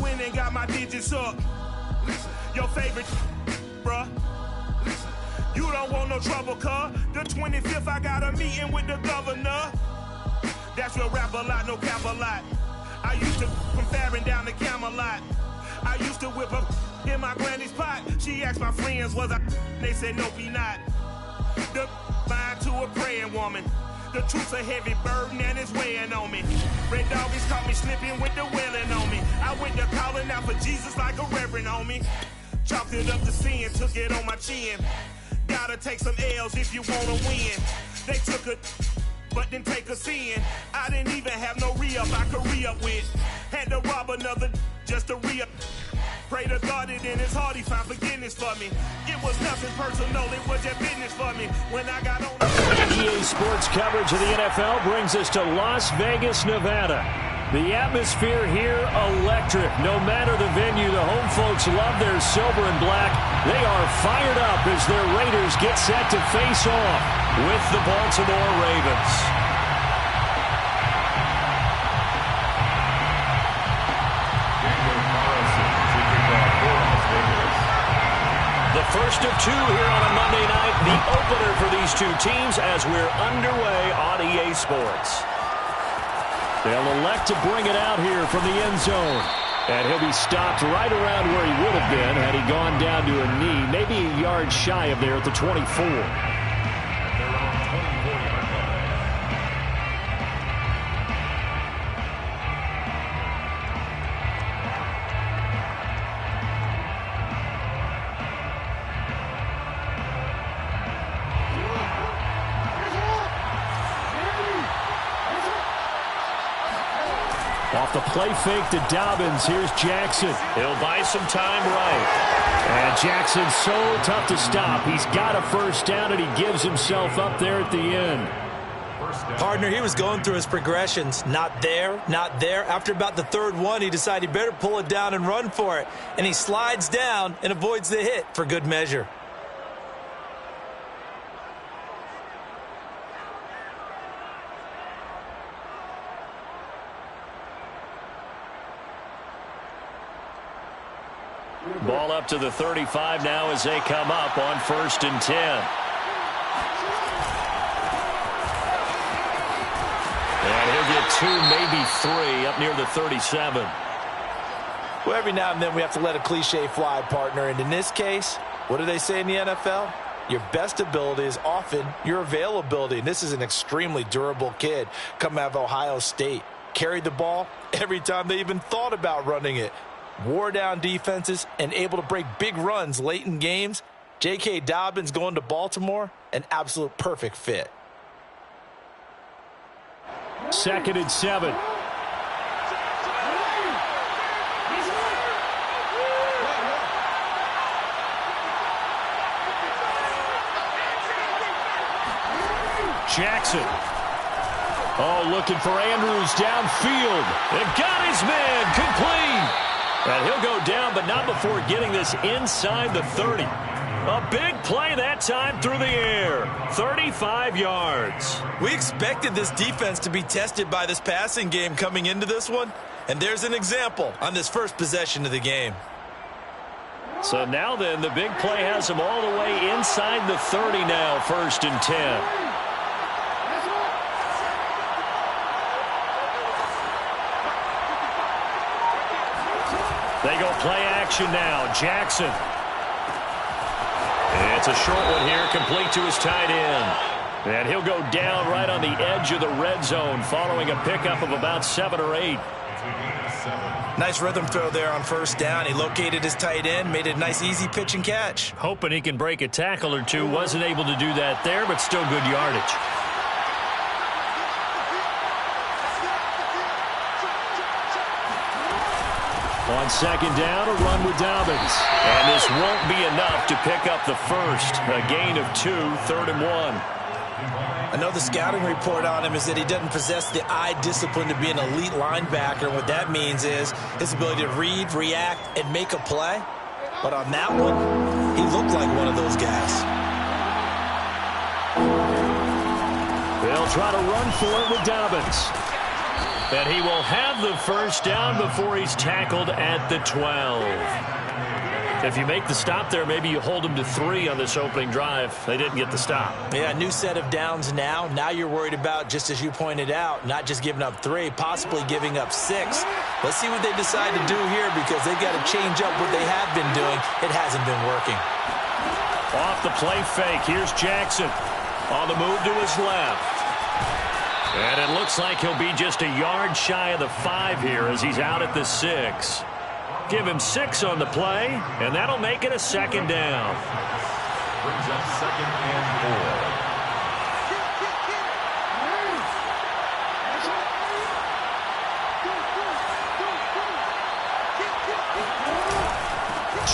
went and got my digits up. Your favorite, bruh. You don't want no trouble, cuz. The 25th, I got a meeting with the governor. That's where rap a lot, no cap a lot. I used to from Farron down to Camelot. I used to whip up in my granny's pot. She asked my friends, was I? They said, nope, he not. The line to a praying woman. The truth's a heavy burden and it's weighing on me. Red doggies caught me slipping with the wailing on me. I went to calling out for Jesus like a reverend on me. Chalked it up to sin, took it on my chin. Gotta take some L's if you wanna win. They took a but didn't take a sin. I didn't even have no re-up I could re-up with. Had to rob another just to re-up. Pray to God that in his heart he found forgiveness for me. It was nothing personal, it was just business for me. When I got on EA Sports coverage of the NFL brings us to Las Vegas, Nevada. The atmosphere here, electric. No matter the venue, the home folks love their silver and black. They are fired up as their Raiders get set to face off with the Baltimore Ravens. The first of two here on a Monday night, the opener for these two teams as we're underway on EA Sports. They'll elect to bring it out here from the end zone. And he'll be stopped right around where he would have been had he gone down to a knee, maybe a yard shy of there at the 24. Off the play fake to Dobbins. Here's Jackson. He'll buy some time right. And Jackson's so tough to stop. He's got a first down, and he gives himself up there at the end. Partner, he was going through his progressions. Not there, not there. After about the third one, he decided he better pull it down and run for it. And he slides down and avoids the hit for good measure. Ball up to the 35 now as they come up on 1st and 10. And he'll get 2, maybe 3 up near the 37. Well, every now and then we have to let a cliche fly, partner. And in this case, what do they say in the NFL? Your best ability is often your availability. And this is an extremely durable kid coming out of Ohio State. Carried the ball every time they even thought about running it. Wore down defenses and able to break big runs late in games. J.K. Dobbins going to Baltimore, an absolute perfect fit. 2nd and 7. Jackson. Oh, looking for Andrews downfield. And got his man complete. And he'll go down, but not before getting this inside the 30. A big play that time through the air. 35 yards. We expected this defense to be tested by this passing game coming into this one. And there's an example on this first possession of the game. So now then, the big play has him all the way inside the 30 now, 1st and 10. They go play action now. Jackson. It's a short one here, complete to his tight end. And he'll go down right on the edge of the red zone following a pickup of about 7 or 8. Nice rhythm throw there on 1st down. He located his tight end, made it a nice easy pitch and catch. Hoping he can break a tackle or two. Wasn't able to do that there, but still good yardage. On 2nd down, a run with Dobbins. And this won't be enough to pick up the first. A gain of 2, 3rd and 1. I know the scouting report on him is that he doesn't possess the eye discipline to be an elite linebacker. What that means is his ability to read, react, and make a play. But on that one, he looked like one of those guys. They'll try to run for it with Dobbins. And he will have the first down before he's tackled at the 12. If you make the stop there, maybe you hold them to 3 on this opening drive. They didn't get the stop. Yeah, new set of downs now. Now you're worried about, just as you pointed out, not just giving up 3, possibly giving up 6. Let's see what they decide to do here because they've got to change up what they have been doing. It hasn't been working. Off the play fake, here's Jackson. On the move to his left. And it looks like he'll be just a yard shy of the 5 here as he's out at the 6. Give him 6 on the play, and that'll make it a second down. Brings up 2nd and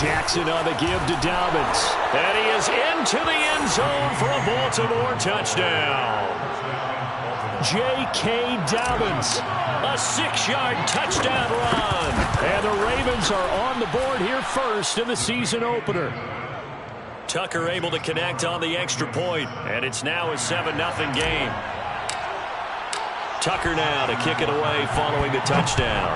4. Jackson on the give to Dobbins. And he is into the end zone for a Baltimore touchdown. J.K. Dobbins, a 6-yard touchdown run. And the Ravens are on the board here first in the season opener. Tucker able to connect on the extra point, and it's now a 7-0 game. Tucker now to kick it away following the touchdown.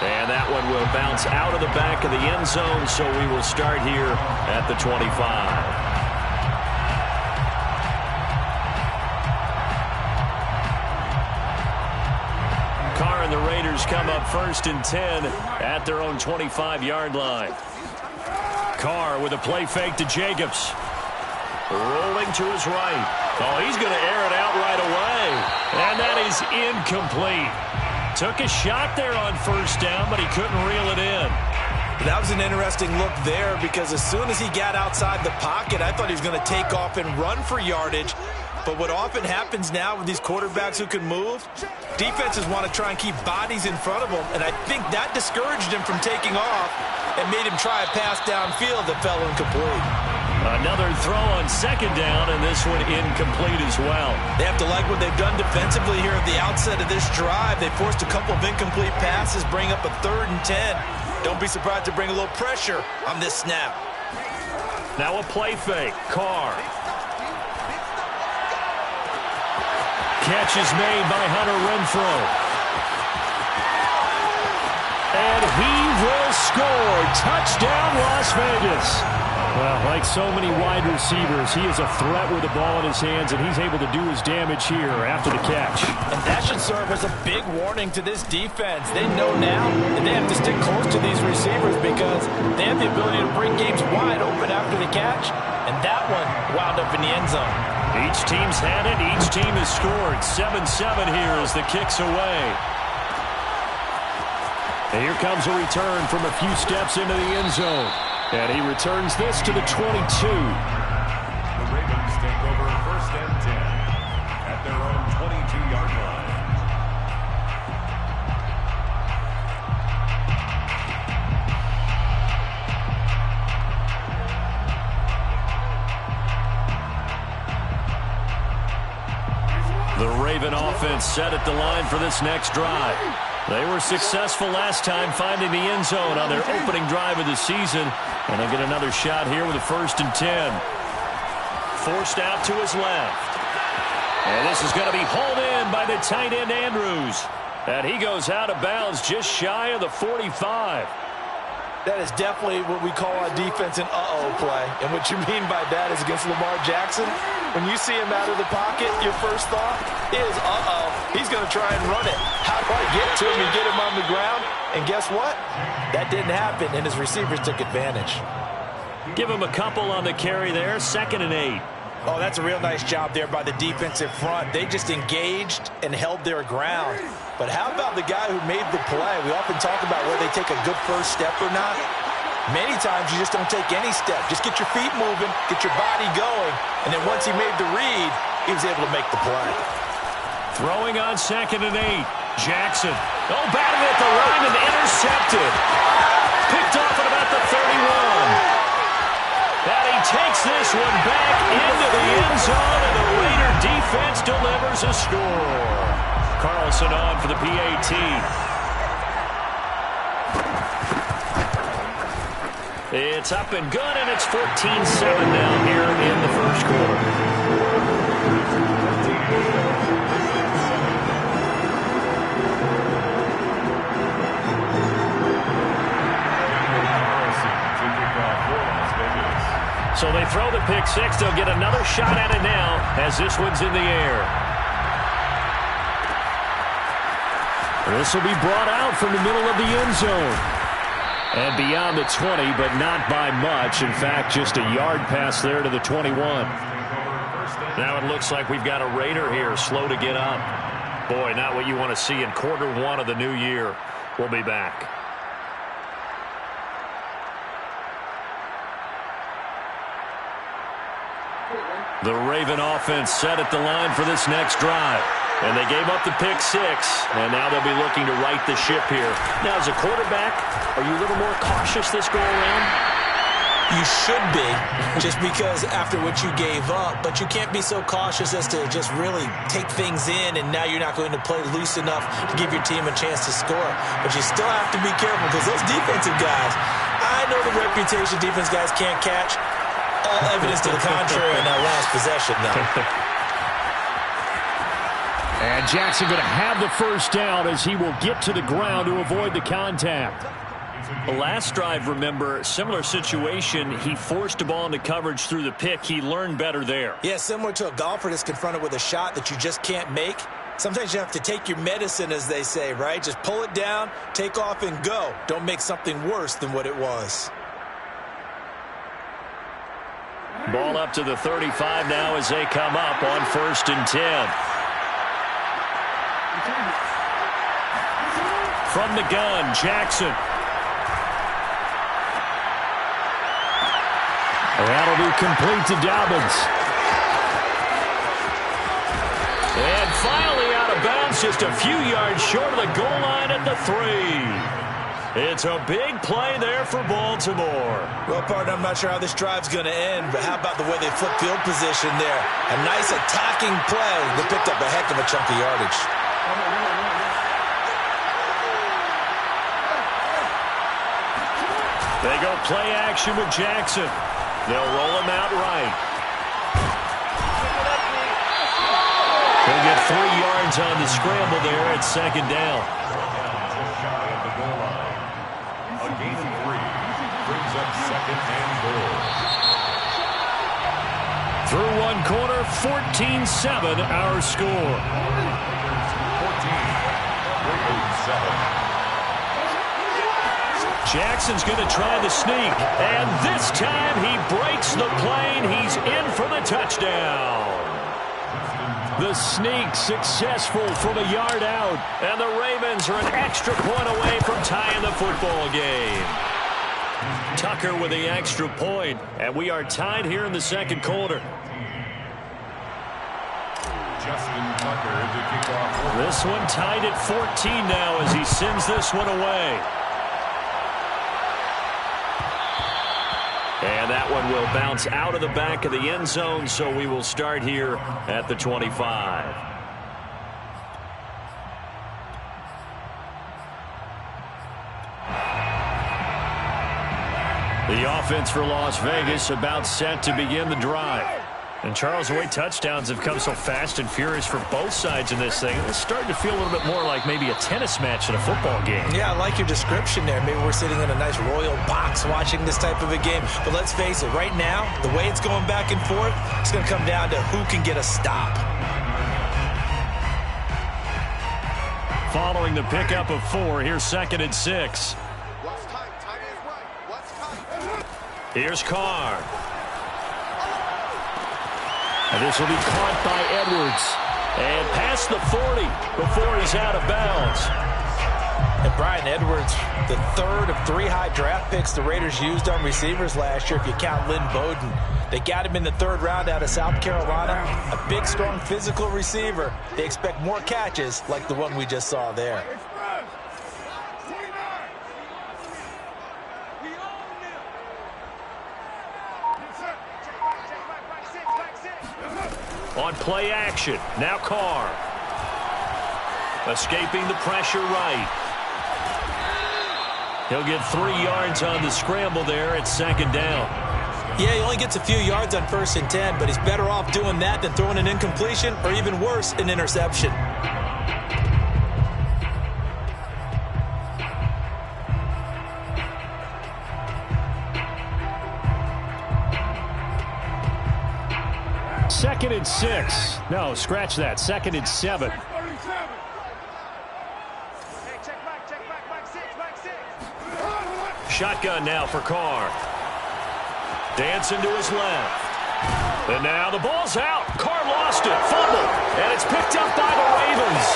And that one will bounce out of the back of the end zone, so we will start here at the 25. Carr and the Raiders come up 1st and 10 at their own 25-yard line. Carr with a play fake to Jacobs. Rolling to his right. Oh, he's going to air it out right away. And that is incomplete. Took a shot there on 1st down, but he couldn't reel it in. That was an interesting look there because as soon as he got outside the pocket, I thought he was going to take off and run for yardage. But what often happens now with these quarterbacks who can move, defenses want to try and keep bodies in front of them, and I think that discouraged him from taking off and made him try a pass downfield that fell incomplete. Another throw on 2nd down, and this one incomplete as well. They have to like what they've done defensively here at the outset of this drive. They forced a couple of incomplete passes, bring up a 3rd and 10. Don't be surprised to bring a little pressure on this snap. Now a play fake. Carr. Catch is made by Hunter Renfrow. And he will score. Touchdown, Las Vegas. Well, like so many wide receivers, he is a threat with the ball in his hands, and he's able to do his damage here after the catch. And that should serve as a big warning to this defense. They know now that they have to stick close to these receivers because they have the ability to break games wide open after the catch, and that one wound up in the end zone. Each team's had it. Each team has scored. 7-7 here as the kick's away. And here comes a return from a few steps into the end zone. And he returns this to the 22. The Ravens take over 1st and 10 at their own 22-yard line. The Raven offense set at the line for this next drive. They were successful last time finding the end zone on their opening drive of the season. And they'll get another shot here with a 1st and 10. Forced out to his left. And this is going to be hauled in by the tight end Andrews. And he goes out of bounds just shy of the 45. That is definitely what we call on defense an uh-oh play. And what you mean by that is against Lamar Jackson, when you see him out of the pocket, your first thought is, uh-oh, he's going to try and run it. How do I get to him and get him on the ground? And guess what? That didn't happen, and his receivers took advantage. Give him a couple on the carry there, 2nd and 8. Oh, that's a real nice job there by the defensive front. They just engaged and held their ground. But how about the guy who made the play? We often talk about whether they take a good first step or not. Many times you just don't take any step. Just get your feet moving, get your body going, and then once he made the read, he was able to make the play. Throwing on 2nd and 8. Jackson. Oh, batted at the line and intercepted. Picked off at about the 31. And he takes this one back into the end zone, and the Raider defense delivers a score. Carlson on for the PAT. It's up and good, and it's 14-7 now here in the first quarter. throw the pick six. They'll get another shot at it now as this one's in the air. This will be brought out from the middle of the end zone. And beyond the 20, but not by much. In fact, just a yard pass there to the 21. Now it looks like we've got a Raider here, slow to get up. Boy, not what you want to see in quarter one of the new year. We'll be back. The Raven offense set at the line for this next drive. And they gave up the pick six, and now they'll be looking to right the ship here. Now, as a quarterback, are you a little more cautious this go-around? You should be, just because after what you gave up. But you can't be so cautious as to just really take things in, and now you're not going to play loose enough to give your team a chance to score. But you still have to be careful because those defensive guys, I know the reputation defense guys can't catch. All evidence to the contrary in that last possession, though. And Jackson going to have the first down as he will get to the ground to avoid the contact. The last drive, remember, similar situation. He forced the ball into coverage through the pick. He learned better there. Yeah, similar to a golfer that's confronted with a shot that you just can't make. Sometimes you have to take your medicine, as they say, right? Just pull it down, take off, and go. Don't make something worse than what it was. Ball up to the 35 now as they come up on 1st and 10. From the gun, Jackson. That'll be complete to Dobbins. And finally out of bounds, just a few yards short of the goal line at the 3. It's a big play there for Baltimore. Well, partner, I'm not sure how this drive's going to end, but how about the way they flip field position there? A nice attacking play that picked up a heck of a chunk of yardage. They go play action with Jackson. They'll roll him out right. He'll get 3 yards on the scramble there at 2nd down. A gain of 3 brings up 2nd and goal. Through one quarter, 14-7 our score. 14, Ravens 7. Jackson's going to try the sneak, and this time he breaks the plane. He's in for the touchdown. The sneak successful from a yard out, and the Ravens are an extra point away from tying the football game. Tucker with the extra point, and we are tied here in the 2nd quarter. Justin Tucker to kick off. This one tied at 14 now as he sends this one away. And that one will bounce out of the back of the end zone, so we will start here at the 25. The offense for Las Vegas about set to begin the drive. And Charles, the way touchdowns have come so fast and furious for both sides in this thing, it's starting to feel a little bit more like maybe a tennis match in a football game. Yeah, I like your description there. Maybe we're sitting in a nice royal box watching this type of a game. But let's face it, right now, the way it's going back and forth, it's going to come down to who can get a stop. Following the pickup of 4, here's 2nd and 6. Here's Carr. And this will be caught by Edwards. And past the 40 before he's out of bounds. And Brian Edwards, the 3rd of 3 high draft picks the Raiders used on receivers last year, if you count Lynn Bowden. They got him in the 3rd round out of South Carolina. A big, strong, physical receiver. They expect more catches like the one we just saw there. On play action, now Carr. Escaping the pressure right. He'll get 3 yards on the scramble there at 2nd down. Yeah, he only gets a few yards on 1st and 10, but he's better off doing that than throwing an incompletion or even worse, an interception. Second and 6. No, scratch that. Second and 7. Shotgun now for Carr. Dancing to his left. And now the ball's out. Carr lost it. Fumble. And it's picked up by the Ravens.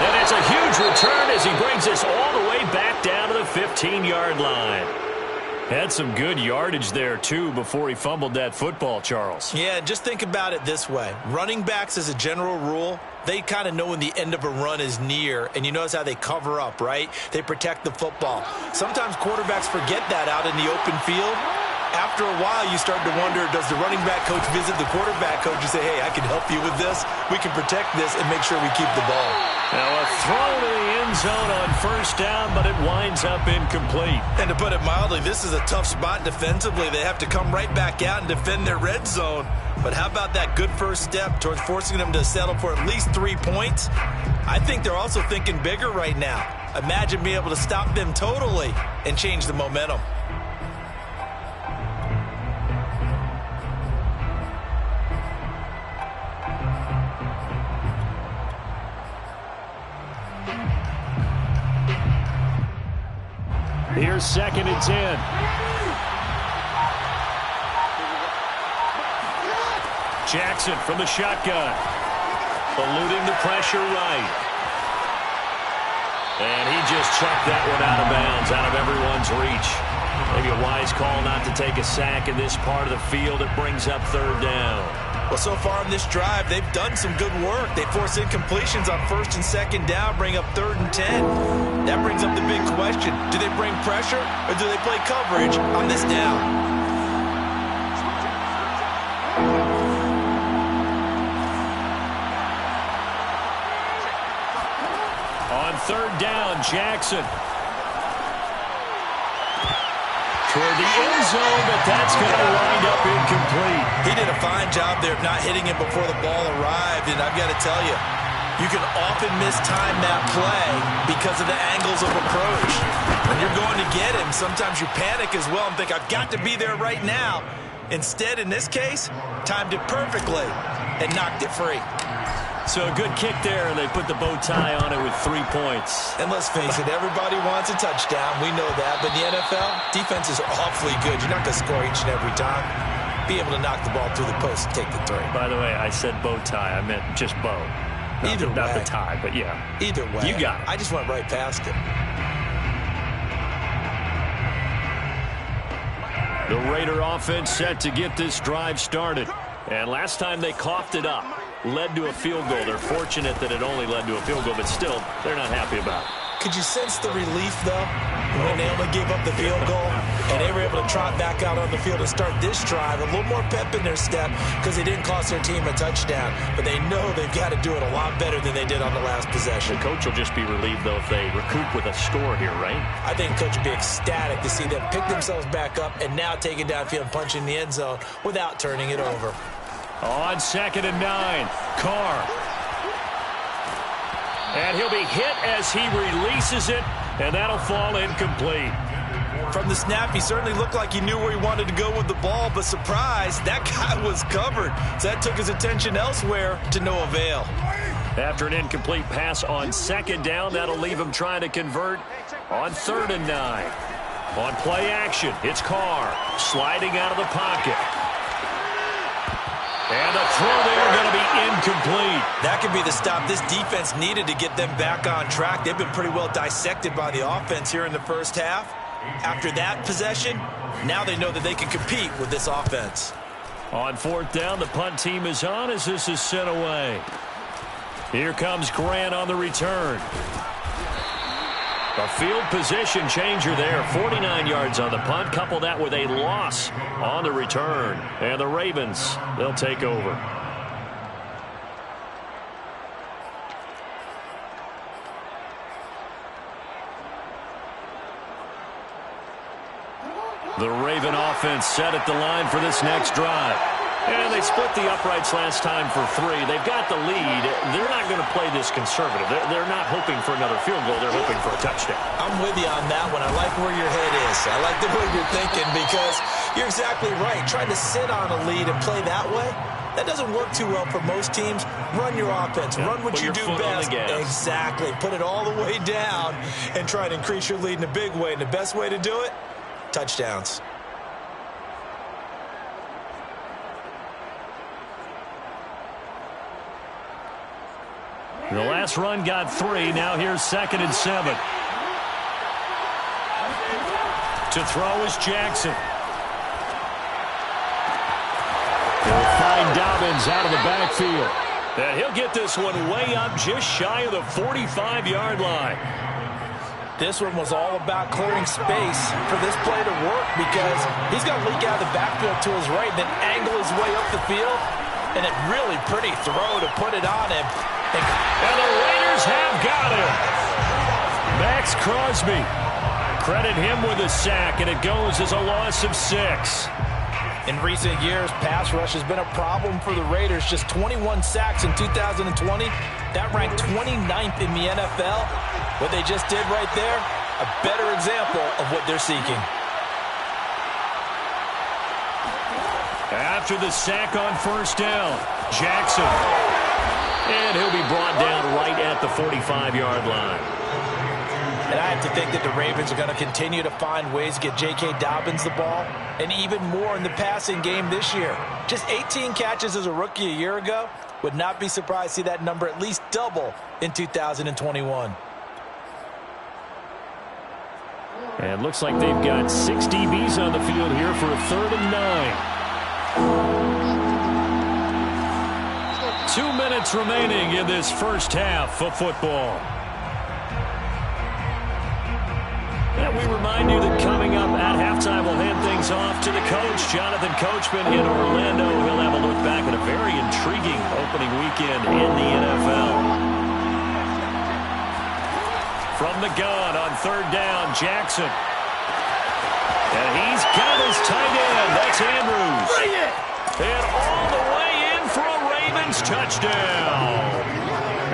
And it's a huge return as he brings us all the way back down to the 15-yard line. Had some good yardage there, too, before he fumbled that football, Charles. Yeah, just think about it this way. Running backs, as a general rule, they kind of know when the end of a run is near, and you notice how they cover up, right? They protect the football. Sometimes quarterbacks forget that out in the open field. After a while, you start to wonder, does the running back coach visit the quarterback coach and say, hey, I can help you with this. We can protect this and make sure we keep the ball. Now a throw to the end zone on first down, but it winds up incomplete. And to put it mildly, this is a tough spot defensively. They have to come right back out and defend their red zone. But how about that good first step towards forcing them to settle for at least 3 points? I think they're also thinking bigger right now. Imagine being able to stop them totally and change the momentum. Here's second and 10. Jackson from the shotgun. Eluding the pressure right. And he just chucked that one out of bounds, out of everyone's reach. Maybe a wise call not to take a sack in this part of the field. It brings up third down. Well, so far on this drive, they've done some good work. They force incompletions on first and second down, bring up 3rd and 10. That brings up the big question. Do they bring pressure or do they play coverage on this down? On third down, Jackson. Toward the end zone, but that's going to wind up incomplete. He did a fine job there of not hitting him before the ball arrived, and I've got to tell you, you can often mistime that play because of the angles of approach. When you're going to get him, sometimes you panic as well and think, I've got to be there right now. Instead, in this case, timed it perfectly and knocked it free. So a good kick there, and they put the bow tie on it with 3 points. And let's face it, everybody wants a touchdown. We know that. But in the NFL, defenses are awfully good. You're not going to score each and every time. Be able to knock the ball through the post and take the 3. By the way, I said bow tie. I meant just bow. Not the tie, but yeah. Either way. You got it. I just went right past it. The Raider offense set to get this drive started. And last time they coughed it up. Led to a field goal. They're fortunate that it only led to a field goal, but still, they're not happy about it. Could you sense the relief, though, when they only gave up the field goal and they were able to trot back out on the field and start this drive? A little more pep in their step because they didn't cost their team a touchdown, but they know they've got to do it a lot better than they did on the last possession. The coach will just be relieved, though, if they recoup with a score here, right? I think the coach would be ecstatic to see them pick themselves back up and now take it downfield and punch in the end zone without turning it over. On 2nd and 9, Carr. And he'll be hit as he releases it, and that'll fall incomplete. From the snap, he certainly looked like he knew where he wanted to go with the ball, but surprise, that guy was covered. So that took his attention elsewhere to no avail. After an incomplete pass on 2nd down, that'll leave him trying to convert on 3rd and 9. On play action, it's Carr sliding out of the pocket. And the throw there going to be incomplete. That could be the stop this defense needed to get them back on track. They've been pretty well dissected by the offense here in the first half. After that possession, now they know that they can compete with this offense. On 4th down, the punt team is on as this is sent away. Here comes Grant on the return. A field position changer there. 49 yards on the punt. Couple that with a loss on the return. And the Ravens, they'll take over. The Raven offense set at the line for this next drive. And they split the uprights last time for 3. They've got the lead. They're not going to play this conservative. They're not hoping for another field goal. They're hoping for a touchdown. I'm with you on that one. I like where your head is. I like the way you're thinking because you're exactly right. Trying to sit on a lead and play that way, that doesn't work too well for most teams. Run your offense. Run what you do best. Exactly. Put it all the way down and try to increase your lead in a big way. And the best way to do it, touchdowns. The last run got 3. Now here's 2nd and 7. To throw is Jackson. They'll find Dobbins out of the backfield. And he'll get this one way up just shy of the 45-yard line. This one was all about clearing space for this play to work because he's going to leak out of the backfield to his right and then angle his way up the field. And a really pretty throw to put it on him. And the Raiders have got him. Max Crosby. Credit him with a sack, and it goes as a loss of 6. In recent years, pass rush has been a problem for the Raiders. Just 21 sacks in 2020. That ranked 29th in the NFL. What they just did right there, a better example of what they're seeking. After the sack on 1st down, Jackson. And he'll be brought down right at the 45-yard line. And I have to think that the Ravens are going to continue to find ways to get J.K. Dobbins the ball, and even more in the passing game this year. Just 18 catches as a rookie a year ago. Would not be surprised to see that number at least double in 2021. And looks like they've got 6 DBs on the field here for a 3rd and 9. 2 minutes remaining in this first half of football. And we remind you that coming up at halftime, we'll hand things off to the coach, Jonathan Coachman in Orlando. He'll have a look back at a very intriguing opening weekend in the NFL. From the gun on 3rd down, Jackson. And he's got his tight end. That's Andrews. Bring it! And all the way in for a Ravens touchdown.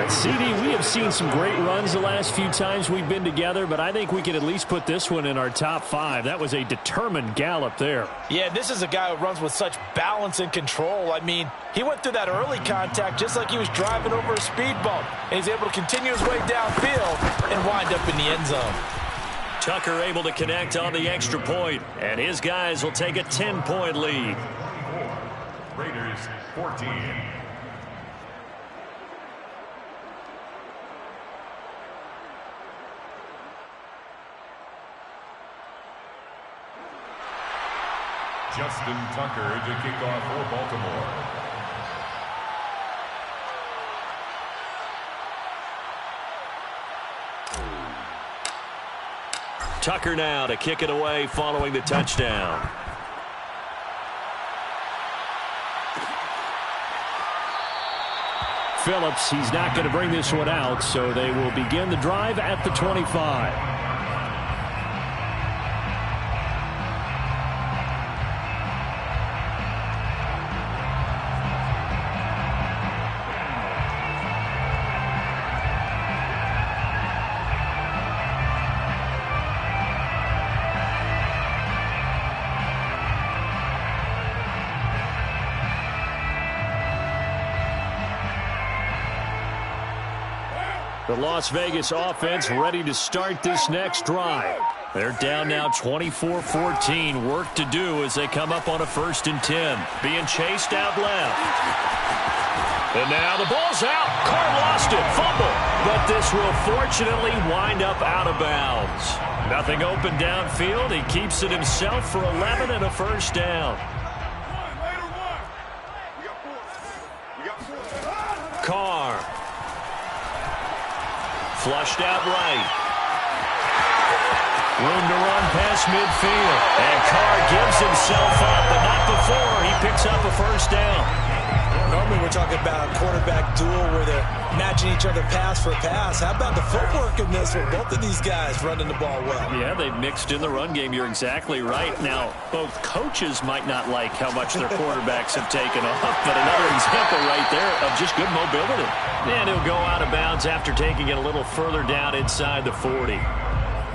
And CD, we have seen some great runs the last few times we've been together, but I think we can at least put this one in our top 5. That was a determined gallop there. Yeah, this is a guy who runs with such balance and control. I mean, he went through that early contact just like he was driving over a speed bump. And he's able to continue his way downfield and wind up in the end zone. Tucker able to connect on the extra point, and his guys will take a 10-point lead. Raiders 14. Justin Tucker to kick off for Baltimore. Tucker now to kick it away following the touchdown. Phillips, he's not going to bring this one out, so they will begin the drive at the 25. The Las Vegas offense ready to start this next drive. They're down now 24-14. Work to do as they come up on a 1st and 10. Being chased out left. And now the ball's out. Carr lost it. Fumble. But this will fortunately wind up out of bounds. Nothing open downfield. He keeps it himself for 11 and a 1st down. Carr. Flushed out right. Room to run past midfield. And Carr gives himself up, but not before he picks up a 1st down. Normally we're talking about a quarterback duel where they're matching each other pass for pass. How about the footwork in this one? Both of these guys running the ball well. Yeah, they've mixed in the run game. You're exactly right. Now, both coaches might not like how much their quarterbacks have taken off, but another example right there of just good mobility. And he'll go out of bounds after taking it a little further down inside the 40.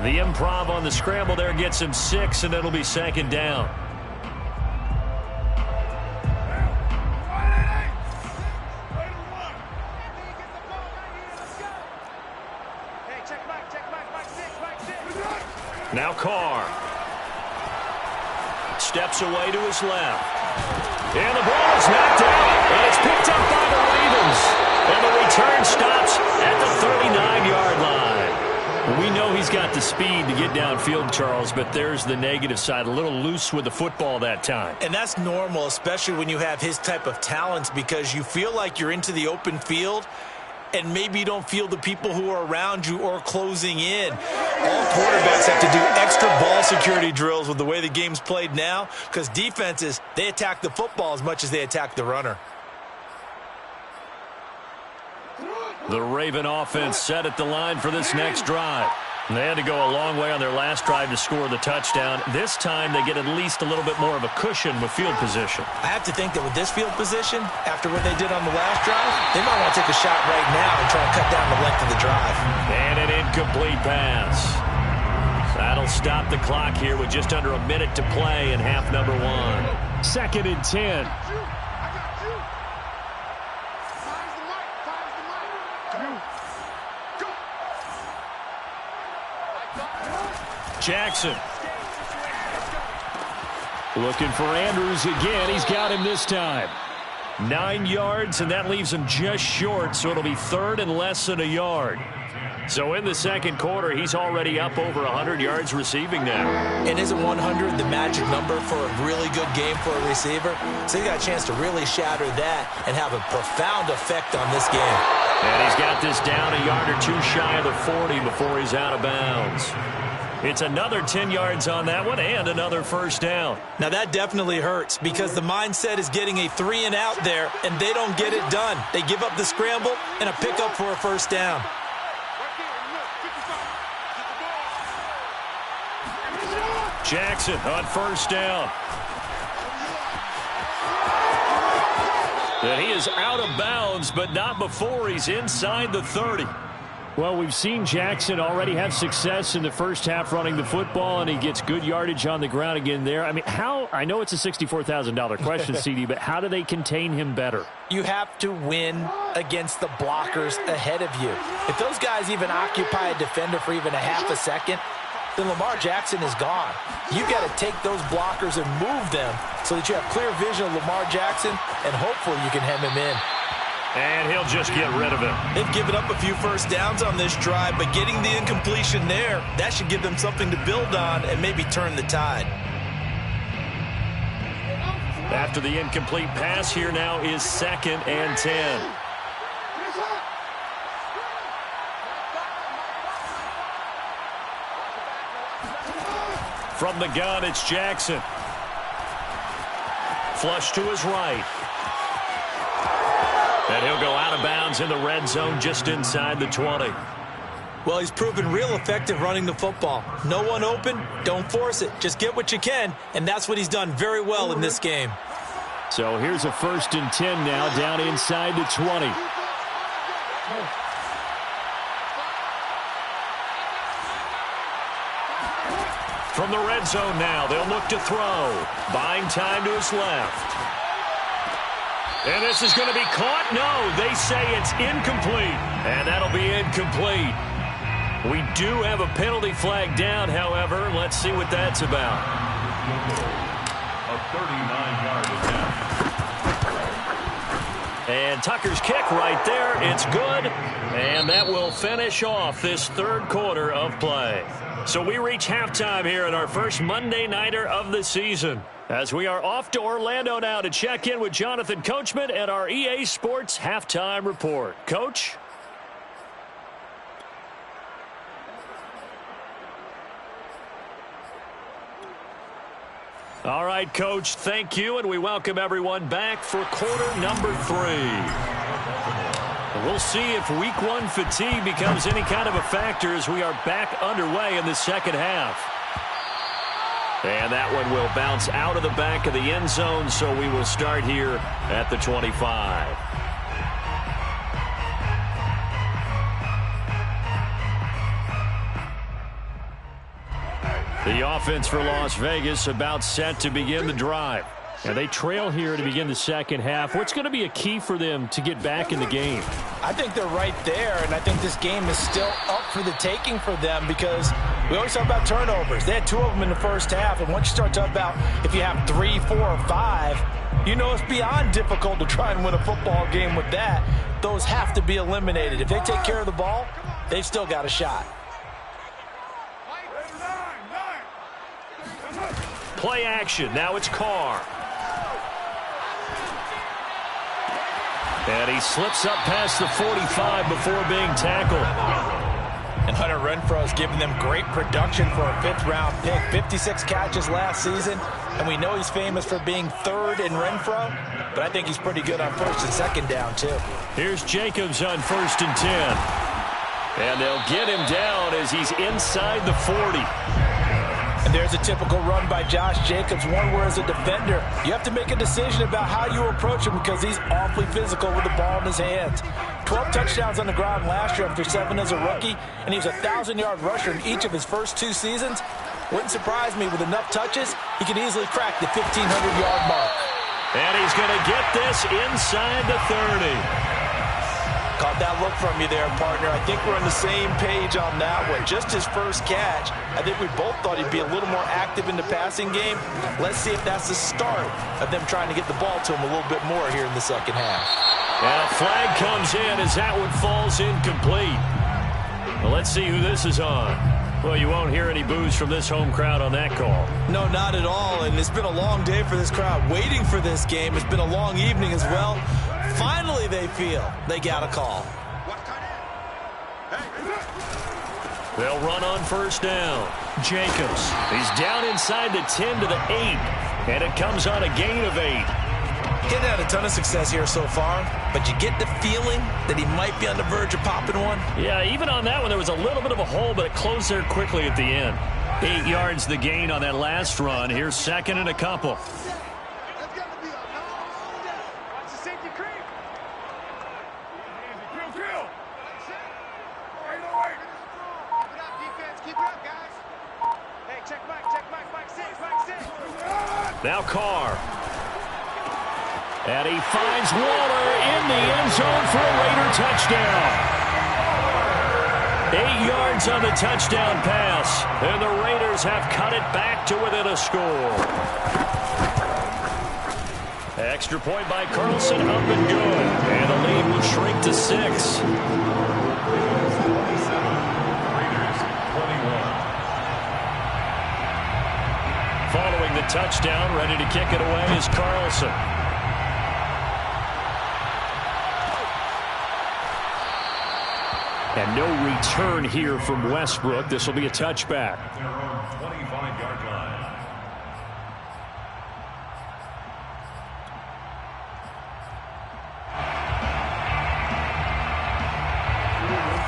The improv on the scramble there gets him 6, and it'll be second down. Now Carr steps away to his left. And the ball is knocked out, and it's picked up by the Ravens. And the return stops at the 39-yard line. We know he's got the speed to get downfield, Charles, but there's the negative side. A little loose with the football that time. And that's normal, especially when you have his type of talents, because you feel like you're into the open field, and maybe you don't feel the people who are around you or closing in. All quarterbacks have to do extra ball security drills with the way the game's played now, because defenses, they attack the football as much as they attack the runner. The Raven offense set at the line for this next drive. They had to go a long way on their last drive to score the touchdown. This time they get at least a little bit more of a cushion with field position. I have to think that with this field position, after what they did on the last drive, they might want to take a shot right now and try to cut down the length of the drive. And an incomplete pass. That'll stop the clock here with just under a minute to play in half number 1. 2nd and 10. Jackson. Looking for Andrews again. He's got him this time. 9 yards, and that leaves him just short, so it'll be 3rd and less than a yard. So in the second quarter, he's already up over 100 yards receiving now. And isn't 100 the magic number for a really good game for a receiver? So he got a chance to really shatter that and have a profound effect on this game. And he's got this down a yard or two shy of the 40 before he's out of bounds. It's another 10 yards on that one and another first down. Now that definitely hurts because the mindset is getting a 3 and out there, and they don't get it done. They give up the scramble and a pickup for a first down. Jackson on first down. And he is out of bounds, but not before he's inside the 30. Well, we've seen Jackson already have success in the first half running the football, and he gets good yardage on the ground again there. I mean, I know it's a $64,000 question, CD, but how do they contain him better? You have to win against the blockers ahead of you. If those guys even occupy a defender for even a half a second, then Lamar Jackson is gone. You've got to take those blockers and move them so that you have clear vision of Lamar Jackson, and hopefully you can hem him in. And he'll just get rid of it. They've given up a few first downs on this drive, but getting the incompletion there, that should give them something to build on and maybe turn the tide. After the incomplete pass, here now is 2nd and 10. From the gun, it's Jackson. Flush to his right. And he'll go out of bounds in the red zone just inside the 20. Well, he's proven real effective running the football. No one open, don't force it. Just get what you can, and that's what he's done very well in this game. So here's a 1st and 10 now down inside the 20. From the red zone now, they'll look to throw. Buying time to his left. And this is going to be caught. No, they say it's incomplete. And that'll be incomplete. We do have a penalty flag down, however. Let's see what that's about. A 39-yard attempt. And Tucker's kick right there. It's good. And that will finish off this 3rd quarter of play. So we reach halftime here in our first Monday Nighter of the season, as we are off to Orlando now to check in with Jonathan Coachman at our EA Sports Halftime Report. Coach? All right, Coach, thank you, and we welcome everyone back for quarter number 3. We'll see if week 1 fatigue becomes any kind of a factor as we are back underway in the second half. And that one will bounce out of the back of the end zone, so we will start here at the 25. The offense for Las Vegas about set to begin the drive. And they trail here to begin the second half. What's going to be a key for them to get back in the game? I think they're right there, and I think this game is still up for the taking for them because we always talk about turnovers. They had 2 of them in the first half, and once you start talking about if you have 3, 4, or 5, you know it's beyond difficult to try and win a football game with that. Those have to be eliminated. If they take care of the ball, they've still got a shot. Play action. Now it's Carr. And he slips up past the 45 before being tackled. And Hunter Renfrow is giving them great production for a 5th-round pick. 56 catches last season. And we know he's famous for being 3rd in Renfrow. But I think he's pretty good on 1st and 2nd down, too. Here's Jacobs on 1st and 10. And they'll get him down as he's inside the 40. And there's a typical run by Josh Jacobs, one where as a defender, you have to make a decision about how you approach him because he's awfully physical with the ball in his hands. 12 touchdowns on the ground last year after 7 as a rookie, and he was a 1,000-yard rusher in each of his first 2 seasons. Wouldn't surprise me with enough touches, he could easily crack the 1,500-yard mark. And he's going to get this inside the 30. Caught that look from you there, partner. I think we're on the same page on that one. Just his first catch. I think we both thought he'd be a little more active in the passing game. Let's see if that's the start of them trying to get the ball to him a little bit more here in the second half. And a flag comes in as that one falls incomplete. Well, let's see who this is on. Well, you won't hear any boos from this home crowd on that call. No, not at all. And it's been a long day for this crowd waiting for this game. It's been a long evening as well. Finally, they feel they got a call. They'll run on 1st down. Jacobs, he's down inside the 10 to the 8. And it comes on a gain of 8. Getting had a ton of success here so far, but you get the feeling that he might be on the verge of popping one. Yeah, even on that one, there was a little bit of a hole, but it closed there quickly at the end. 8 yards the gain on that last run. Here's 2nd and a couple. Now Carr. And he finds Waller in the end zone for a Raider touchdown. 8 yards on the touchdown pass. And the Raiders have cut it back to within a score. Extra point by Carlson, up and good. And the lead will shrink to 6. Following the touchdown, ready to kick it away is Carlson. And no return here from Westbrook. This will be a touchback. Their own 25-yard line.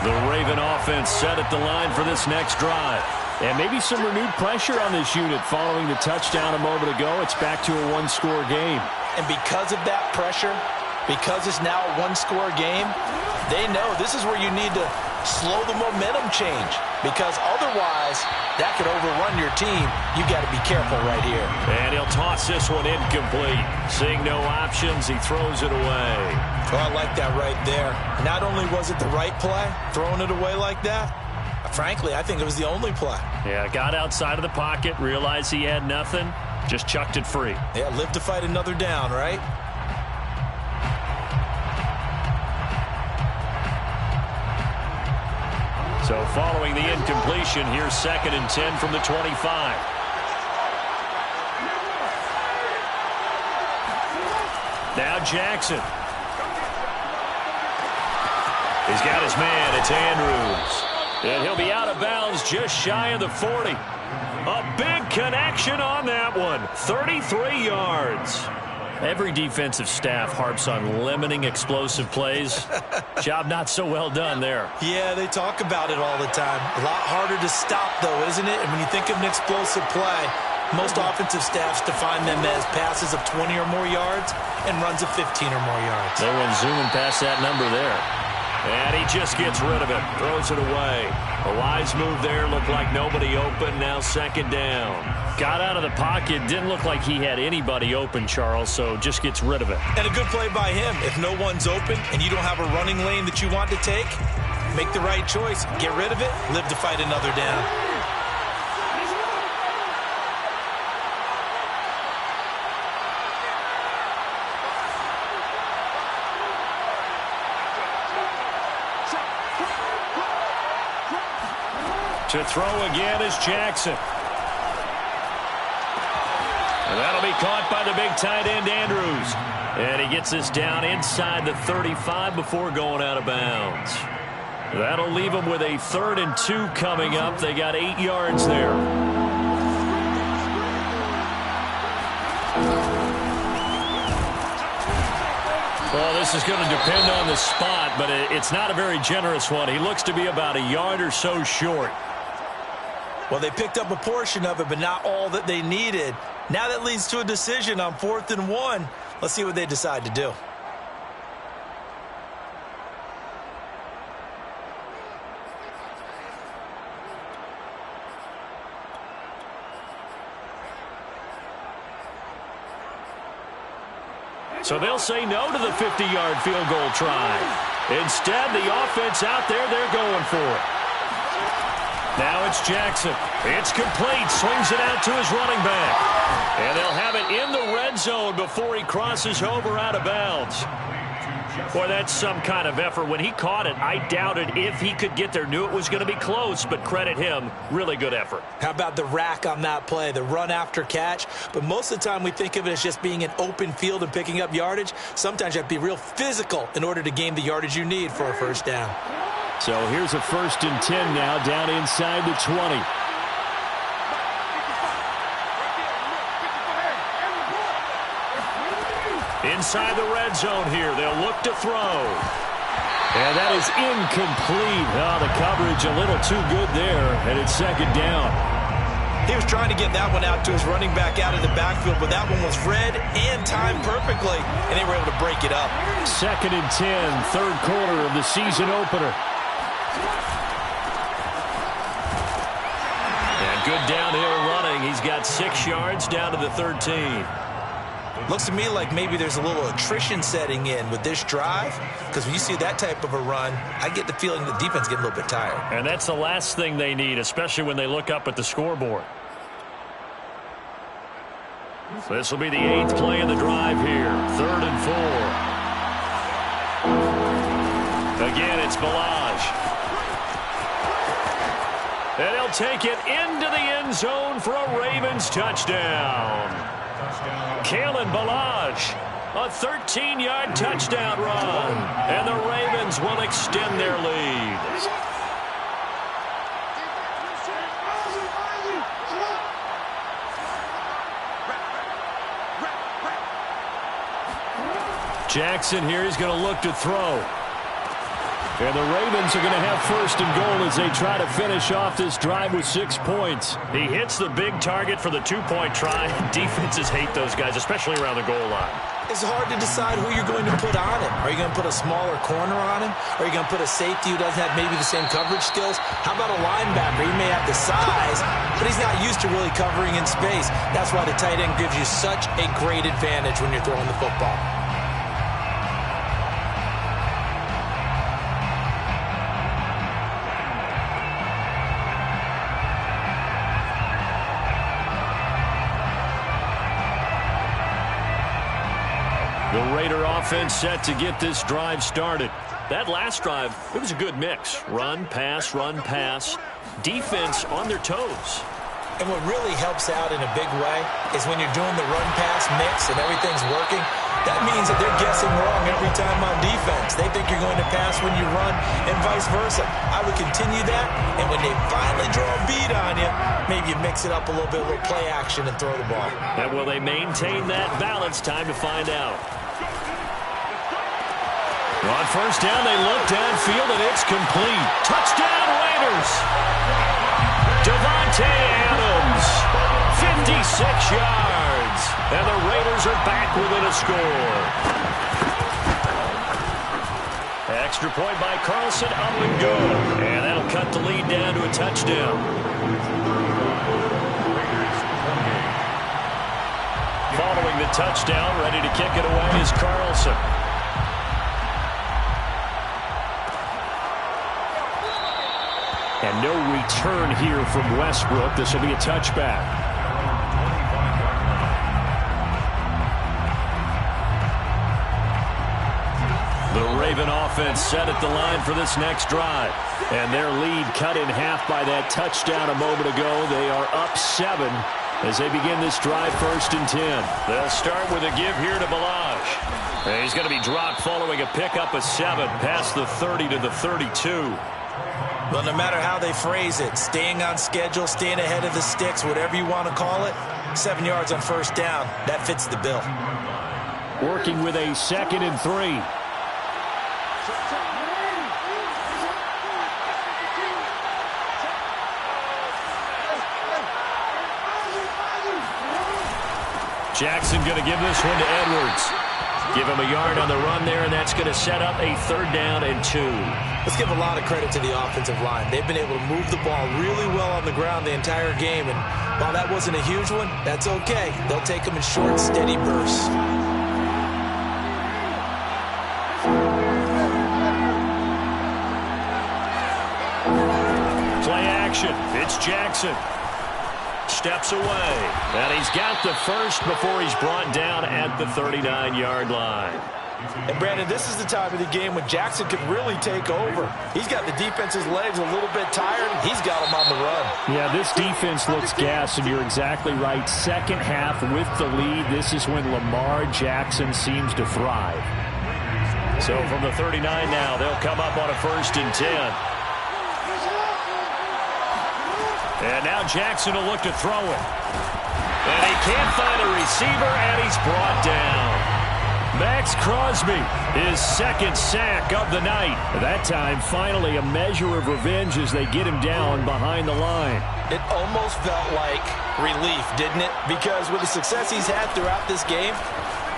The Raven offense set at the line for this next drive. And maybe some renewed pressure on this unit following the touchdown a moment ago. It's back to a 1-score game. And because of that pressure, because it's now a 1-score game, they know this is where you need to slow the momentum change. Because otherwise, that could overrun your team. You've got to be careful right here. And he'll toss this one incomplete. Seeing no options, he throws it away. Oh, I like that right there. Not only was it the right play, throwing it away like that, frankly, I think it was the only play. Yeah, got outside of the pocket, realized he had nothing, just chucked it free. Yeah, live to fight another down, right? So following the incompletion, here's 2nd and 10 from the 25. Now Jackson. He's got his man. It's Andrews. And he'll be out of bounds just shy of the 40. A big connection on that one. 33 yards. Every defensive staff harps on limiting explosive plays. Job not so well done there. Yeah, they talk about it all the time. A lot harder to stop, though, isn't it? And when you think of an explosive play, most offensive staffs define them as passes of 20 or more yards and runs of 15 or more yards. They went zooming past that number there. And he just gets rid of it, throws it away. A wise move there, looked like nobody open, now second down. Got out of the pocket, didn't look like he had anybody open, Charles, so just gets rid of it. And a good play by him. If no one's open and you don't have a running lane that you want to take, make the right choice. Get rid of it, live to fight another down. To throw again is Jackson. And that'll be caught by the big tight end, Andrews. And he gets this down inside the 35 before going out of bounds. That'll leave them with a 3rd and 2 coming up. They got 8 yards there. Well, this is going to depend on the spot, but it's not a very generous one. He looks to be about a yard or so short. Well, they picked up a portion of it, but not all that they needed. Now that leads to a decision on 4th and 1. Let's see what they decide to do. So they'll say no to the 50-yard field goal try. Instead, the offense out there, they're going for it. Now it's Jackson. It's complete. Swings it out to his running back. And they'll have it in the red zone before he crosses over out of bounds. Boy, that's some kind of effort. When he caught it, I doubted if he could get there. Knew it was going to be close, but credit him. Really good effort. How about the rack on that play, the run after catch? But most of the time we think of it as just being an open field and picking up yardage. Sometimes you have to be real physical in order to gain the yardage you need for a first down. So here's a 1st and 10 now, down inside the 20. Inside the red zone here, they'll look to throw. And that is incomplete. Oh, the coverage a little too good there, and it's 2nd down. He was trying to get that one out to his running back out of the backfield, but that one was read and timed perfectly, and they were able to break it up. 2nd and 10, 3rd quarter of the season opener. And good downhill running. He's got 6 yards down to the 13. Looks to me like maybe there's a little attrition setting in with this drive, because when you see that type of a run, I get the feeling the defense getting a little bit tired. And that's the last thing they need, especially when they look up at the scoreboard. So this will be the 8th play of the drive here. 3rd and 4. Again, it's Ballage. And he'll take it into the end zone for a Ravens touchdown. Kalen Ballage, a 13-yard touchdown run, and the Ravens will extend their lead. Jackson here is going to look to throw. And the Ravens are going to have 1st and goal as they try to finish off this drive with 6 points. He hits the big target for the 2-point try. Defenses hate those guys, especially around the goal line. It's hard to decide who you're going to put on him. Are you going to put a smaller corner on him? Are you going to put a safety who doesn't have maybe the same coverage skills? How about a linebacker? He may have the size, but he's not used to really covering in space. That's why the tight end gives you such a great advantage when you're throwing the football. The Raider offense set to get this drive started. That last drive, it was a good mix. Run, pass, defense on their toes. And what really helps out in a big way is when you're doing the run-pass mix and everything's working, That means that they're guessing wrong every time on defense. They think you're going to pass when you run and vice versa. I would continue that, and when they finally draw a bead on you, maybe you mix it up a little bit, a little play action, and throw the ball. And will they maintain that balance? Time to find out. On first down, they look downfield, and it's complete. Touchdown, Raiders! Davante Adams, 56 yards. And the Raiders are back within a score. Extra point by Carlson, up and go. And that'll cut the lead down to a touchdown. Following the touchdown, ready to kick it away is Carlson. And no return here from Westbrook. This will be a touchback. The Raven offense set at the line for this next drive. And their lead cut in half by that touchdown a moment ago. They are up 7 as they begin this drive, 1st and 10. They'll start with a give here to Ballage. And he's going to be dropped following a pickup of 7 past the 30 to the 32. Well, no matter how they phrase it, staying on schedule, staying ahead of the sticks, whatever you want to call it, 7 yards on first down, that fits the bill. Working with a 2nd and 3. Jackson going to give this one to Edwards. Give him a yard on the run there, and that's going to set up a 3rd down and 2. Let's give a lot of credit to the offensive line. They've been able to move the ball really well on the ground the entire game, and while that wasn't a huge one, that's okay. They'll take them in short, steady bursts. Play action. It's Jackson. Steps away. And he's got the first before he's brought down at the 39-yard line. And, Brandon, this is the time of the game when Jackson could really take over. He's got the defense's legs a little bit tired. He's got them on the run. Yeah, this defense looks gassed, and you're exactly right. Second half with the lead, this is when Lamar Jackson seems to thrive. So from the 39 now, they'll come up on a 1st and 10. And now Jackson will look to throw it. And he can't find a receiver, and he's brought down. Max Crosby, his 2nd sack of the night. That time, finally, a measure of revenge as they get him down behind the line. It almost felt like relief, didn't it? Because with the success he's had throughout this game,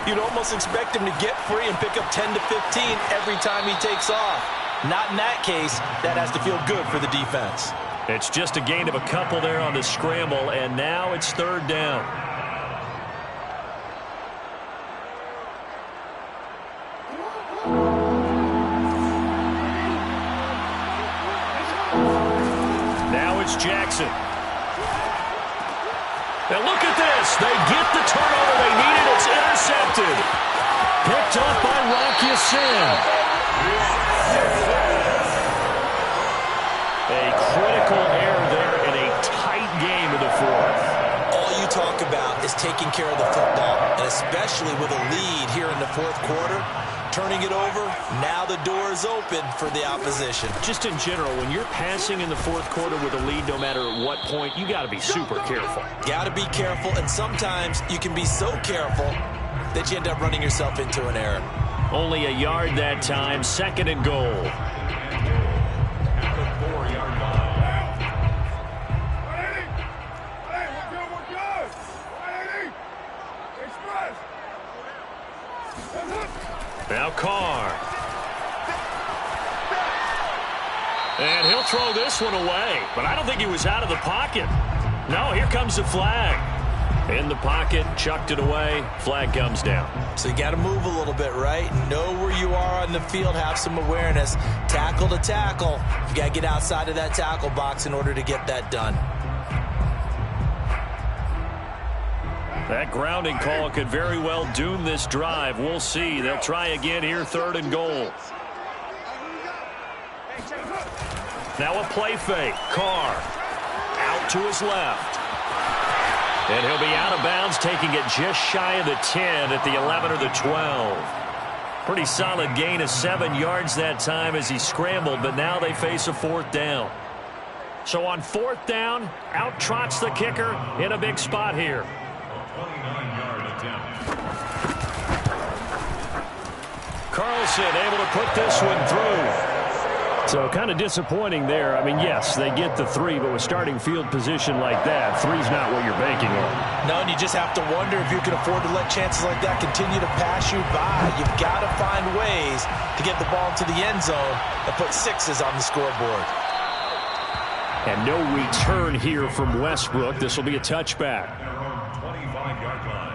you'd almost expect him to get free and pick up 10 to 15 every time he takes off. Not in that case. That has to feel good for the defense. It's just a gain of a couple there on the scramble, and now it's 3rd down. Now it's Jackson. Now look at this. They get the turnover they needed. It's intercepted. Picked up by Rock Ya-Sin. A critical error there in a tight game in the 4th. All you talk about is taking care of the football, and especially with a lead here in the 4th quarter. Turning it over, now the door is open for the opposition. Just in general, when you're passing in the 4th quarter with a lead, no matter at what point, you got to be super careful. Got to be careful, and sometimes you can be so careful that you end up running yourself into an error. Only a yard that time, 2nd and goal. Now Carr. And he'll throw this one away. But I don't think he was out of the pocket. No, here comes the flag. In the pocket, chucked it away. Flag comes down. So you got to move a little bit, right? Know where you are on the field. Have some awareness. Tackle to tackle. You got to get outside of that tackle box in order to get that done. That grounding call could very well doom this drive. We'll see. They'll try again here, 3rd and goal. Now a play fake. Carr out to his left. And he'll be out of bounds, taking it just shy of the 10 at the 11 or the 12. Pretty solid gain of 7 yards that time as he scrambled, but now they face a 4th down. So on 4th down, out trots the kicker in a big spot here. 29-yard attempt. Carlson able to put this one through. So kind of disappointing there. I mean, yes, they get the 3, but with starting field position like that, 3's not what you're banking on. No, and you just have to wonder if you can afford to let chances like that continue to pass you by. You've got to find ways to get the ball to the end zone and put 6s on the scoreboard. And no return here from Westbrook. This will be a touchback. Their own 25-yard line.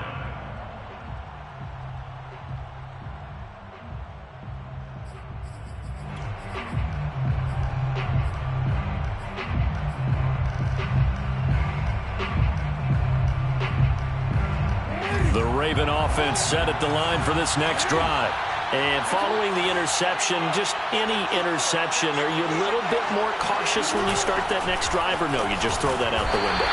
The Raven offense set at the line for this next drive. And following the interception, just any interception, are you a little bit more cautious when you start that next drive, or no, you just throw that out the window?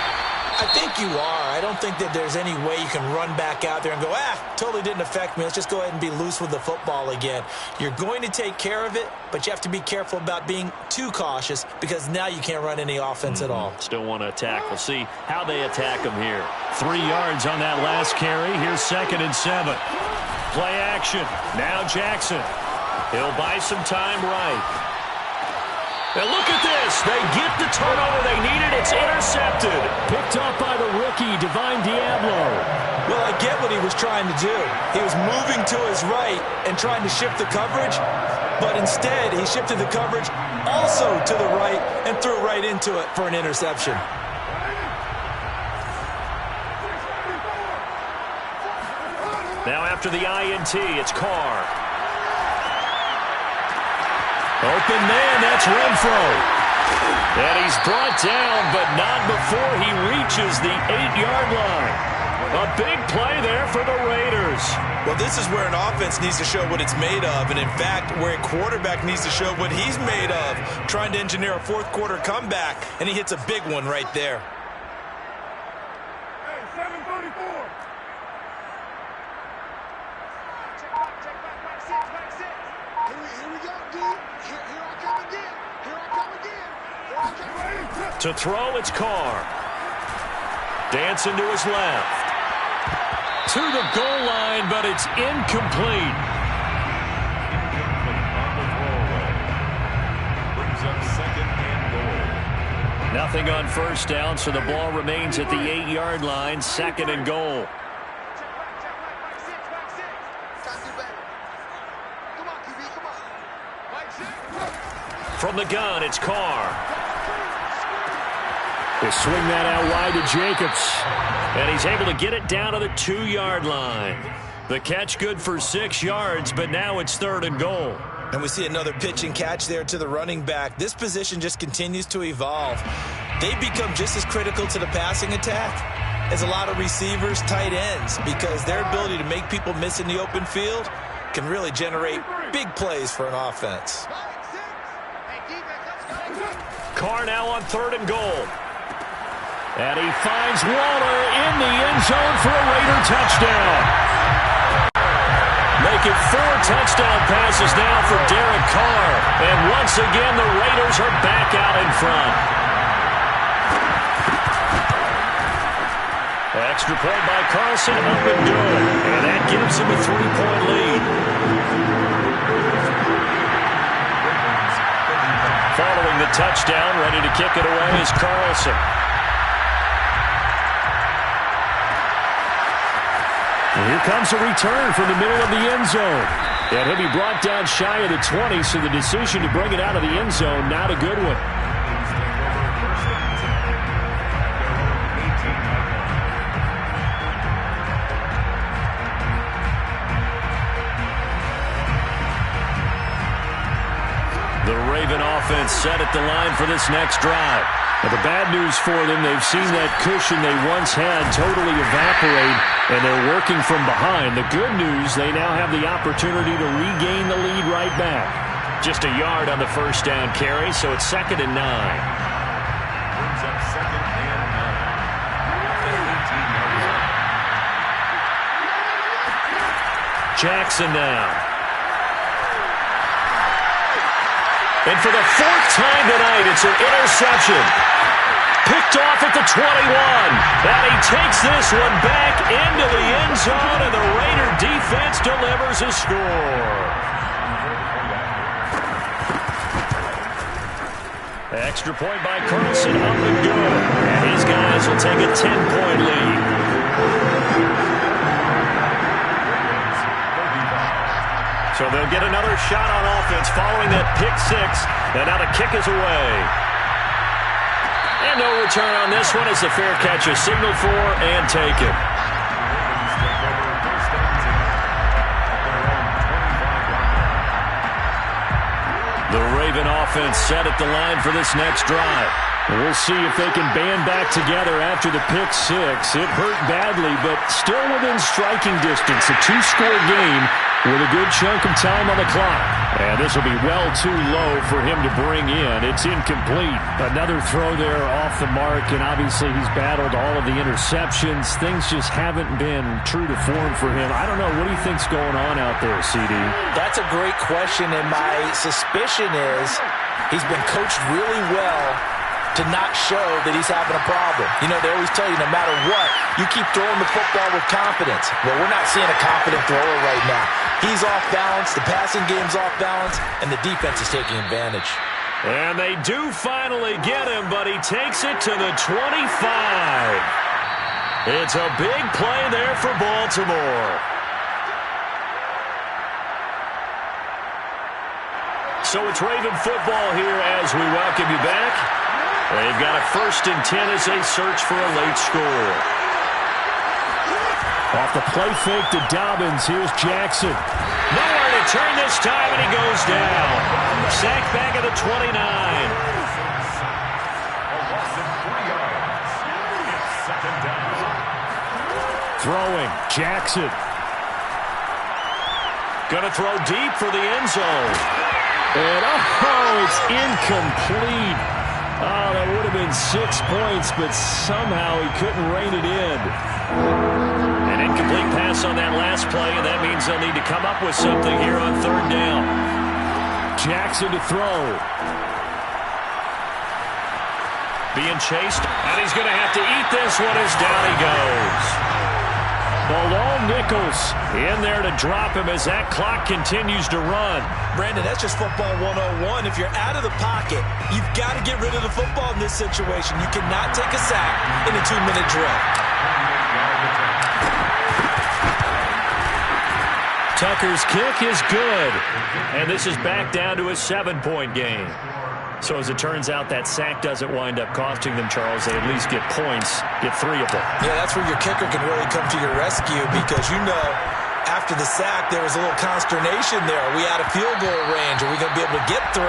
I think you are. I don't think that there's any way you can run back out there and go, totally didn't affect me. Let's just go ahead and be loose with the football again. You're going to take care of it, but you have to be careful about being too cautious because now you can't run any offense at all. Still want to attack. We'll see how they attack them here. 3 yards on that last carry. Here's 2nd and 7. Play action. Now Jackson. He'll buy some time right. And look at this. They get the turnover they needed. It's intercepted. Picked up by the rookie, Divine Diablo. Well, I get what he was trying to do. He was moving to his right and trying to shift the coverage, but instead he shifted the coverage also to the right and threw right into it for an interception. Now after the INT, it's Carr. Open man, that's Renfro. And he's brought down, but not before he reaches the 8-yard line. A big play there for the Raiders. Well, this is where an offense needs to show what it's made of, and in fact, where a quarterback needs to show what he's made of, trying to engineer a fourth-quarter comeback, and he hits a big one right there. Hey, 734. Here we go, D. Here I come again. Here I come again. Here I come again. To throw, it's Carr. Dancing to his left. To the goal line, but it's incomplete. Incomplete on the throwaway. Brings up 2nd and goal. Nothing on 1st down, so the ball remains at the 8-yard line. 2nd and goal. From the gun, it's Carr. They swing that out wide to Jacobs. And he's able to get it down to the 2-yard line. The catch good for 6 yards, but now it's 3rd and goal. And we see another pitch and catch there to the running back. This position just continues to evolve. They become just as critical to the passing attack as a lot of receivers, tight ends, because their ability to make people miss in the open field can really generate big plays for an offense. Carr now on 3rd and goal. And he finds Waller in the end zone for a Raider touchdown. Make it 4 touchdown passes now for Derek Carr. And once again, the Raiders are back out in front. Extra point by Carlson, up and good. And that gives him a 3-point lead. Following the touchdown, ready to kick it away is Carlson. And here comes a return from the middle of the end zone. And he'll be brought down shy of the 20, so the decision to bring it out of the end zone, not a good one. The Raven offense set at the line for this next drive. Now, the bad news for them, they've seen that cushion they once had totally evaporate, and they're working from behind. The good news, they now have the opportunity to regain the lead right back. Just a yard on the 1st down carry, so it's 2nd and 9. Brings up 2nd and 9. Jackson now. And for the fourth time tonight, it's an interception. Picked off at the 21. And he takes this one back into the end zone, and the Raider defense delivers a score. Extra point by Carlson, up and good. And his guys will take a 10-point lead. So they'll get another shot on offense following that pick six. And now the kick is away. And no return on this one as the fair catch is signaled for and taken. The Raven offense set at the line for this next drive. We'll see if they can band back together after the pick six. It hurt badly, but still within striking distance. A two-score game with a good chunk of time on the clock. And this will be well too low for him to bring in. It's incomplete. Another throw there off the mark, and obviously he's battled all of the interceptions. Things just haven't been true to form for him. I don't know. What do you think's going on out there, CD? That's a great question, and my suspicion is he's been coached really well to not show that he's having a problem. You know, they always tell you no matter what, you keep throwing the football with confidence. Well, we're not seeing a confident thrower right now. He's off balance, the passing game's off balance, and the defense is taking advantage. And they do finally get him, but he takes it to the 25. It's a big play there for Baltimore. So it's Raven football here as we welcome you back. They've got a 1st and 10 as they search for a late score. Off the play fake to Dobbins. Here's Jackson. Nowhere to turn this time, and he goes down. Sacked back at the 29. Throwing. Jackson. Gonna throw deep for the end zone. And it's incomplete. Oh, that would have been 6 points, but somehow he couldn't rein it in. An incomplete pass on that last play, and that means they'll need to come up with something here on 3rd down. Jackson to throw. Being chased, and he's going to have to eat this one as down he goes. Bilal Nichols in there to drop him as that clock continues to run. Brandon, that's just football 101. If you're out of the pocket, you've got to get rid of the football in this situation. You cannot take a sack in a 2-minute drill. Tucker's kick is good. And this is back down to a 7-point game. So as it turns out, that sack doesn't wind up costing them, Charles. They at least get points, get 3 of them. Yeah, that's where your kicker can really come to your rescue because, you know, after the sack, there was a little consternation there. Are we out of field goal range? Are we going to be able to get 3?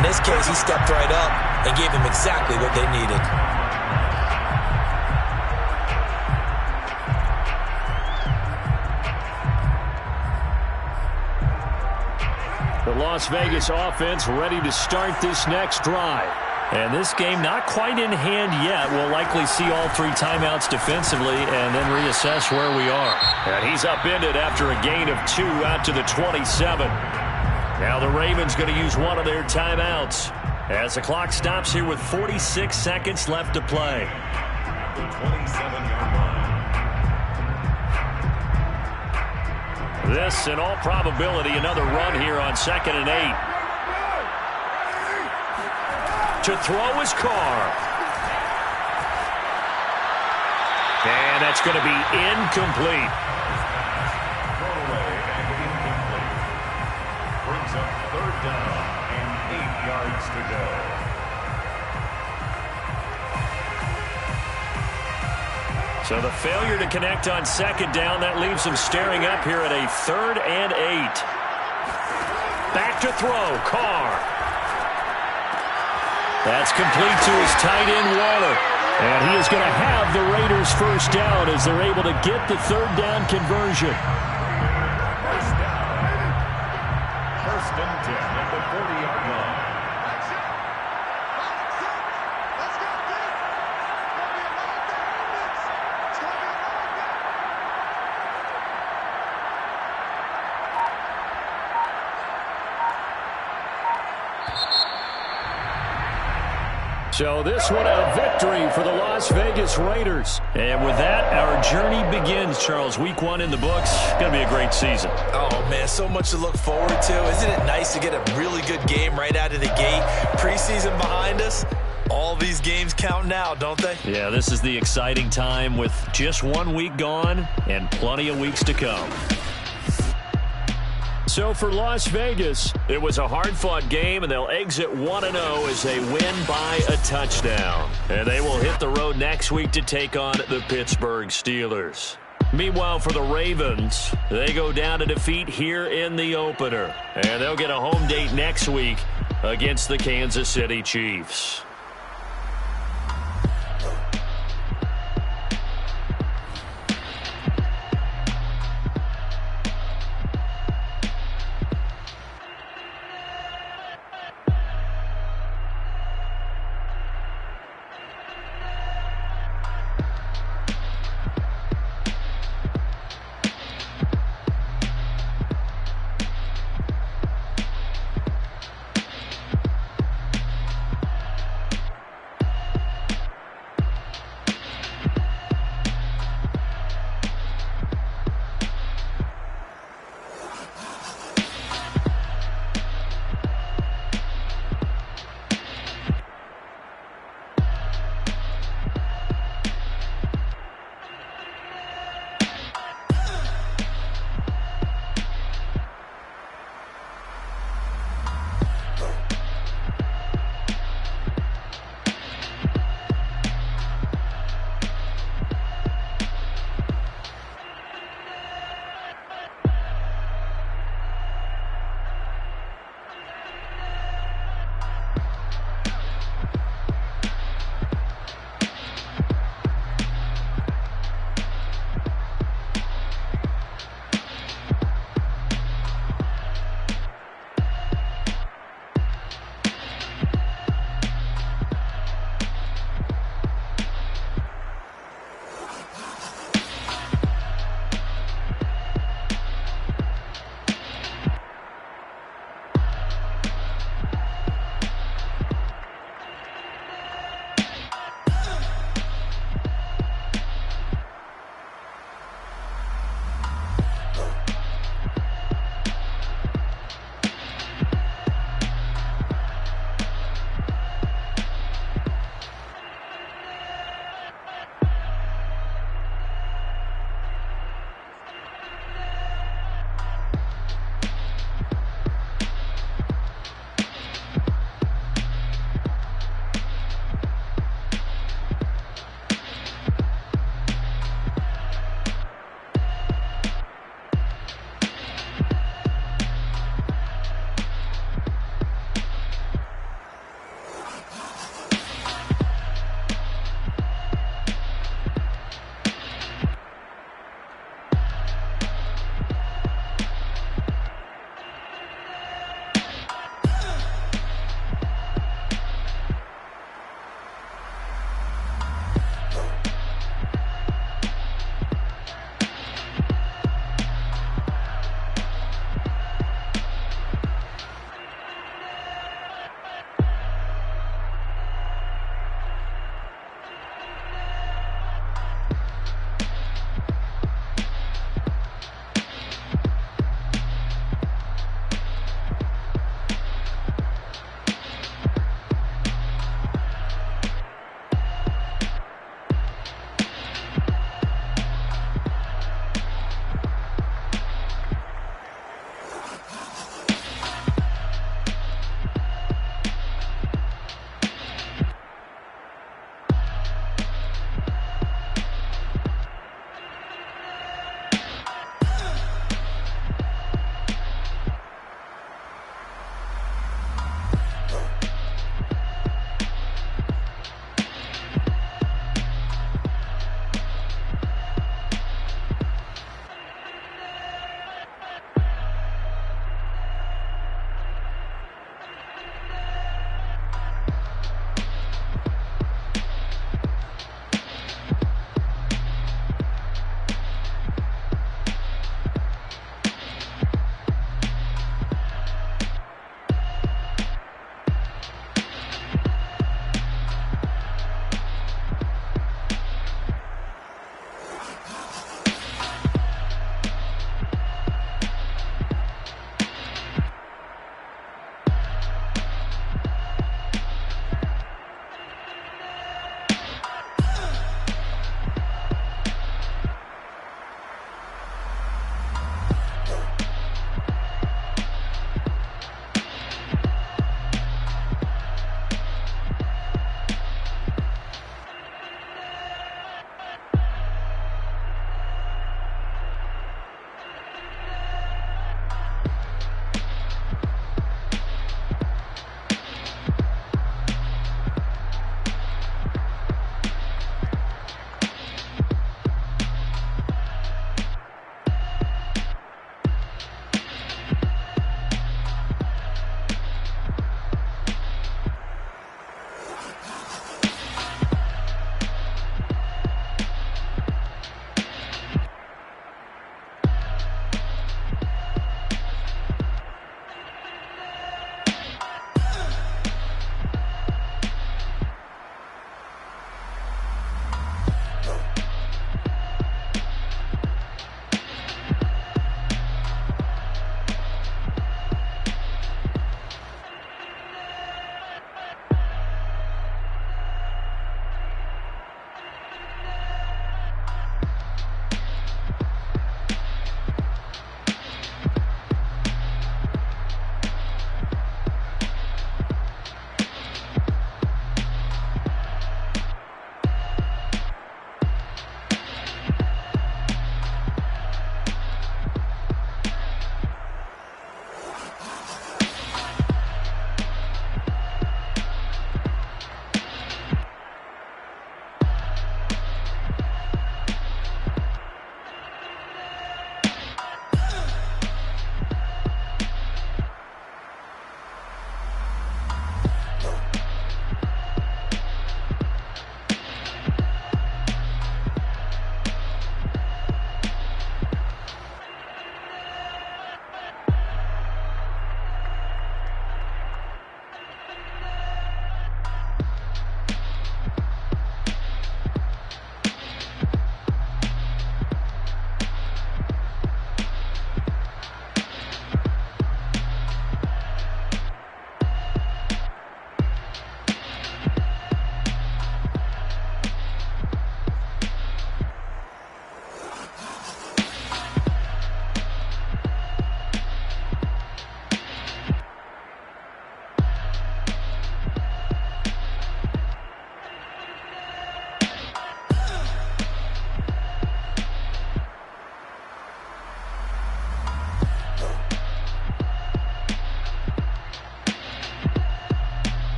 In this case, he stepped right up and gave them exactly what they needed. The Las Vegas offense ready to start this next drive. And this game not quite in hand yet. We'll likely see all 3 timeouts defensively and then reassess where we are. And he's upended after a gain of 2 out to the 27. Now the Ravens going to use one of their timeouts as the clock stops here with 46 seconds left to play. The 27-yard line. This, in all probability, another run here on 2nd and 8. To throw is Carr. And that's going to be incomplete. Throwaway and incomplete. Brings up 3rd down and 8 yards to go. So the failure to connect on 2nd down, that leaves them staring up here at a 3rd and 8. Back to throw, Carr. That's complete to his tight end, Waller. And he is going to have the Raiders' 1st down as they're able to get the 3rd down conversion. 1st down. 1st and 10 at the 40-yard line. So this one a victory for the Las Vegas Raiders. And with that, our journey begins, Charles. Week 1 in the books. Going to be a great season. Oh, man, so much to look forward to. Isn't it nice to get a really good game right out of the gate? Preseason behind us. All these games count now, don't they? Yeah, this is the exciting time with just 1 week gone and plenty of weeks to come. So for Las Vegas, it was a hard-fought game, and they'll exit 1-0 as they win by a touchdown. And they will hit the road next week to take on the Pittsburgh Steelers. Meanwhile, for the Ravens, they go down to defeat here in the opener. And they'll get a home date next week against the Kansas City Chiefs.